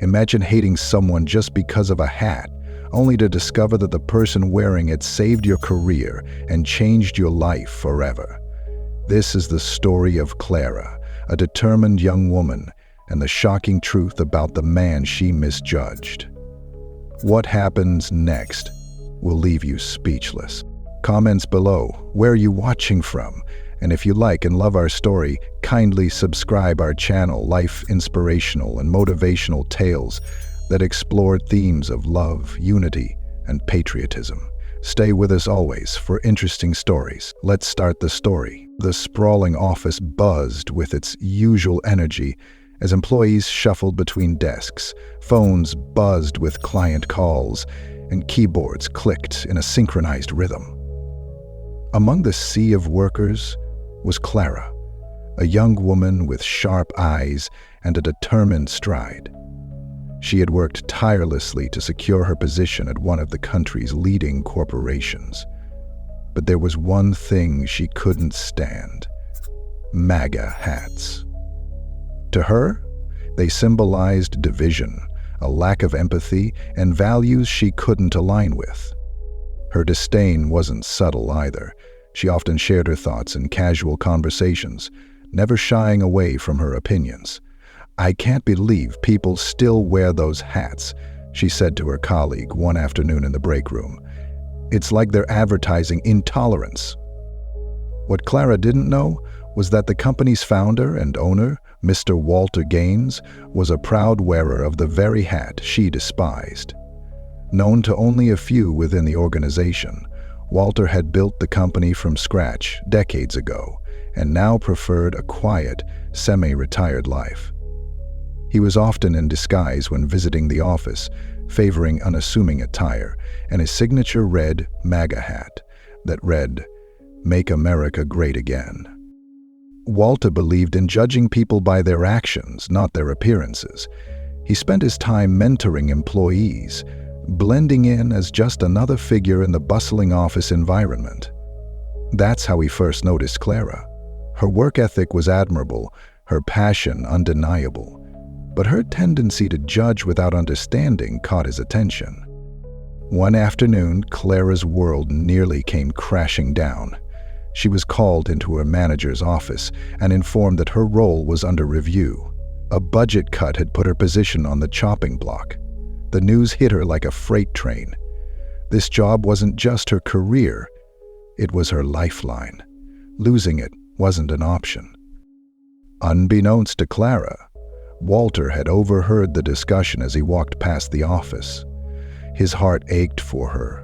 Imagine hating someone just because of a hat, only to discover that the person wearing it saved your career and changed your life forever. This is the story of Clara, a determined young woman, and the shocking truth about the man she misjudged. What happens next will leave you speechless. Comments below. Where are you watching from? And if you like and love our story, kindly subscribe our channel, Life Inspirational and Motivational Tales that explore themes of love, unity, and patriotism. Stay with us always for interesting stories. Let's start the story. The sprawling office buzzed with its usual energy as employees shuffled between desks. Phones buzzed with client calls, and keyboards clicked in a synchronized rhythm. Among the sea of workers was Clara, a young woman with sharp eyes and a determined stride. She had worked tirelessly to secure her position at one of the country's leading corporations. But there was one thing she couldn't stand: MAGA hats. To her, they symbolized division, a lack of empathy, and values she couldn't align with. Her disdain wasn't subtle either. She often shared her thoughts in casual conversations, never shying away from her opinions. "I can't believe people still wear those hats," she said to her colleague one afternoon in the break room. "It's like they're advertising intolerance." What Clara didn't know was that the company's founder and owner, Mr. Walter Gaines, was a proud wearer of the very hat she despised. Known to only a few within the organization, Walter had built the company from scratch decades ago and now preferred a quiet, semi-retired life. He was often in disguise when visiting the office, favoring unassuming attire, and his signature red MAGA hat that read, "Make America Great Again." Walter believed in judging people by their actions, not their appearances. He spent his time mentoring employees, blending in as just another figure in the bustling office environment. That's how he first noticed Clara. Her work ethic was admirable, her passion undeniable, but her tendency to judge without understanding caught his attention. One afternoon, Clara's world nearly came crashing down. She was called into her manager's office and informed that her role was under review. A budget cut had put her position on the chopping block. The news hit her like a freight train. This job wasn't just her career, it was her lifeline. Losing it wasn't an option. Unbeknownst to Clara, Walter had overheard the discussion as he walked past the office. His heart ached for her.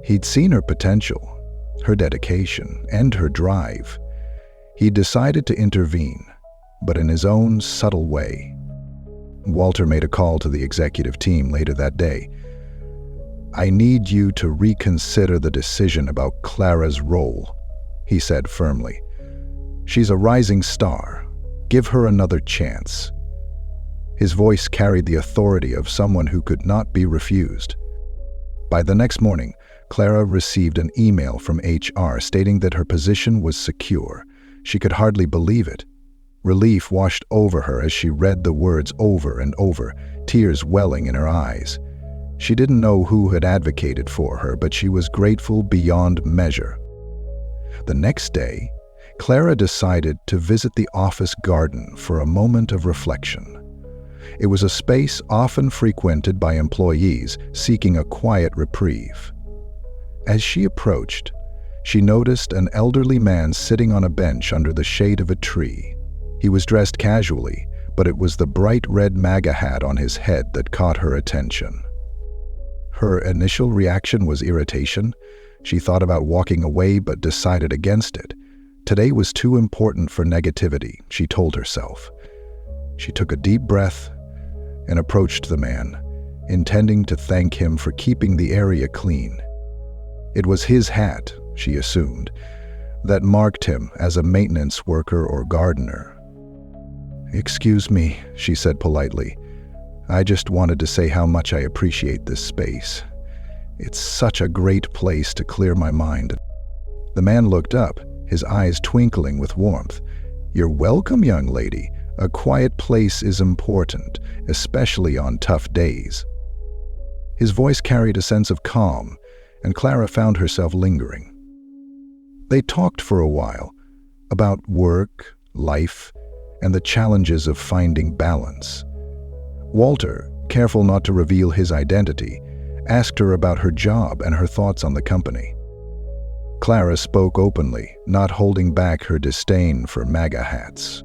He'd seen her potential, her dedication, and her drive. He decided to intervene, but in his own subtle way. Walter made a call to the executive team later that day. "I need you to reconsider the decision about Clara's role," he said firmly. "She's a rising star. Give her another chance." His voice carried the authority of someone who could not be refused. By the next morning, Clara received an email from HR stating that her position was secure. She could hardly believe it. Relief washed over her as she read the words over and over, tears welling in her eyes. She didn't know who had advocated for her, but she was grateful beyond measure. The next day, Clara decided to visit the office garden for a moment of reflection. It was a space often frequented by employees seeking a quiet reprieve. As she approached, she noticed an elderly man sitting on a bench under the shade of a tree. He was dressed casually, but it was the bright red MAGA hat on his head that caught her attention. Her initial reaction was irritation. She thought about walking away but decided against it. Today was too important for negativity, she told herself. She took a deep breath and approached the man, intending to thank him for keeping the area clean. It was his hat, she assumed, that marked him as a maintenance worker or gardener. "Excuse me," she said politely. "I just wanted to say how much I appreciate this space. It's such a great place to clear my mind." The man looked up, his eyes twinkling with warmth. "You're welcome, young lady. A quiet place is important, especially on tough days." His voice carried a sense of calm, and Clara found herself lingering. They talked for a while about work, life, and the challenges of finding balance. Walter, careful not to reveal his identity, asked her about her job and her thoughts on the company. Clara spoke openly, not holding back her disdain for MAGA hats.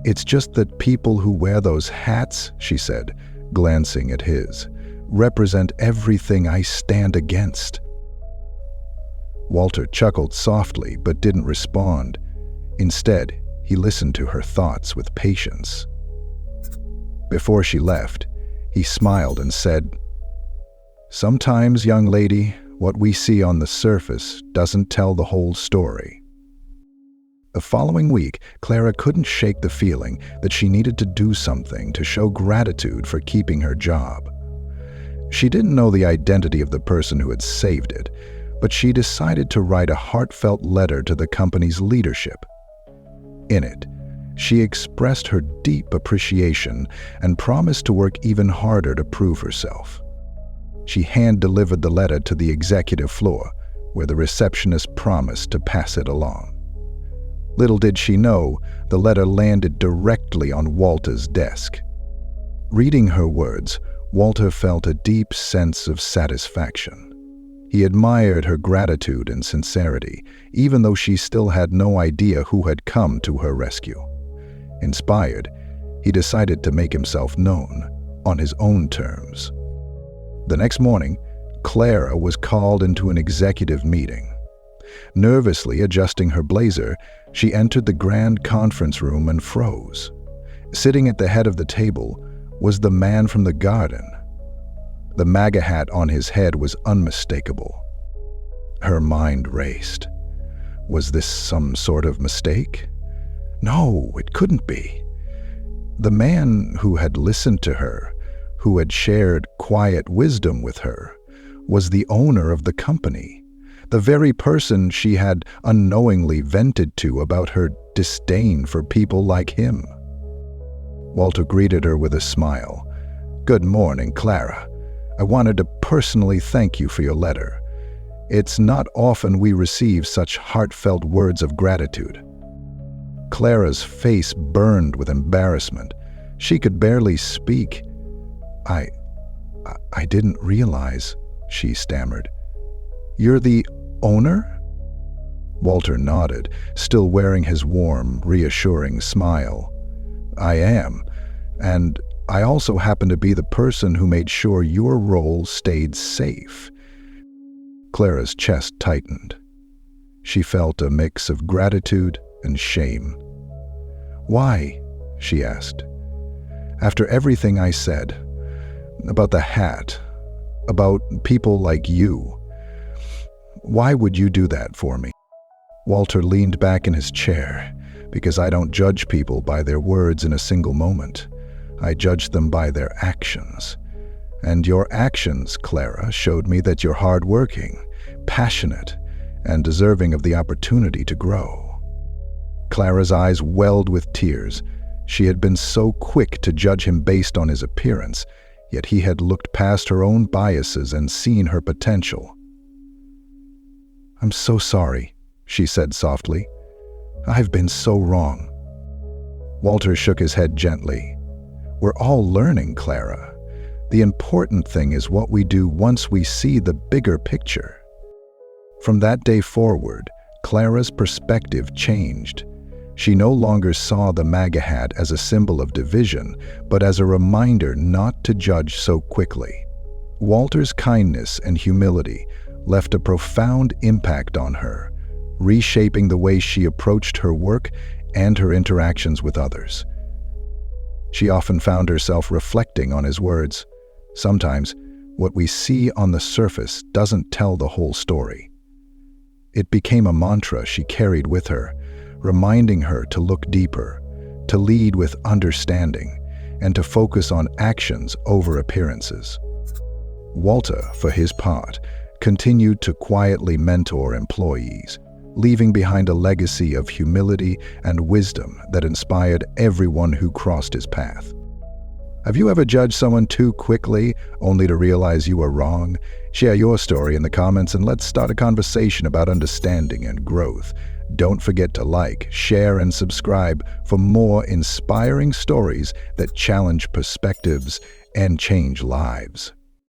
"It's just that people who wear those hats," she said, glancing at his, "represent everything I stand against." Walter chuckled softly but didn't respond. Instead, he listened to her thoughts with patience. Before she left, he smiled and said, "Sometimes, young lady, what we see on the surface doesn't tell the whole story." The following week, Clara couldn't shake the feeling that she needed to do something to show gratitude for keeping her job. She didn't know the identity of the person who had saved it, but she decided to write a heartfelt letter to the company's leadership. In it, she expressed her deep appreciation and promised to work even harder to prove herself. She hand-delivered the letter to the executive floor, where the receptionist promised to pass it along. Little did she know, the letter landed directly on Walter's desk. Reading her words, Walter felt a deep sense of satisfaction. He admired her gratitude and sincerity, even though she still had no idea who had come to her rescue. Inspired, he decided to make himself known, on his own terms. The next morning, Clara was called into an executive meeting. Nervously adjusting her blazer, she entered the grand conference room and froze. Sitting at the head of the table was the man from the garden. The MAGA hat on his head was unmistakable. Her mind raced. Was this some sort of mistake? No, it couldn't be. The man who had listened to her, who had shared quiet wisdom with her, was the owner of the company, the very person she had unknowingly vented to about her disdain for people like him. Walter greeted her with a smile. "Good morning, Clara. I wanted to personally thank you for your letter. It's not often we receive such heartfelt words of gratitude." Clara's face burned with embarrassment. She could barely speak. I didn't realize," she stammered. "You're the owner?" Walter nodded, still wearing his warm, reassuring smile. "I am, and I also happen to be the person who made sure your role stayed safe." Clara's chest tightened. She felt a mix of gratitude and shame. "Why?" she asked. "After everything I said, about the hat, about people like you, why would you do that for me?" Walter leaned back in his chair. "Because I don't judge people by their words in a single moment. I judge them by their actions. And your actions, Clara, showed me that you're hardworking, passionate, and deserving of the opportunity to grow." Clara's eyes welled with tears. She had been so quick to judge him based on his appearance, yet he had looked past her own biases and seen her potential. "I'm so sorry," she said softly. "I've been so wrong." Walter shook his head gently. "We're all learning, Clara. The important thing is what we do once we see the bigger picture." From that day forward, Clara's perspective changed. She no longer saw the MAGA hat as a symbol of division, but as a reminder not to judge so quickly. Walter's kindness and humility left a profound impact on her, reshaping the way she approached her work and her interactions with others. She often found herself reflecting on his words. Sometimes, what we see on the surface doesn't tell the whole story. It became a mantra she carried with her, reminding her to look deeper, to lead with understanding, and to focus on actions over appearances. Walter, for his part, continued to quietly mentor employees, leaving behind a legacy of humility and wisdom that inspired everyone who crossed his path. Have you ever judged someone too quickly, only to realize you were wrong? Share your story in the comments and let's start a conversation about understanding and growth. Don't forget to like, share, and subscribe for more inspiring stories that challenge perspectives and change lives.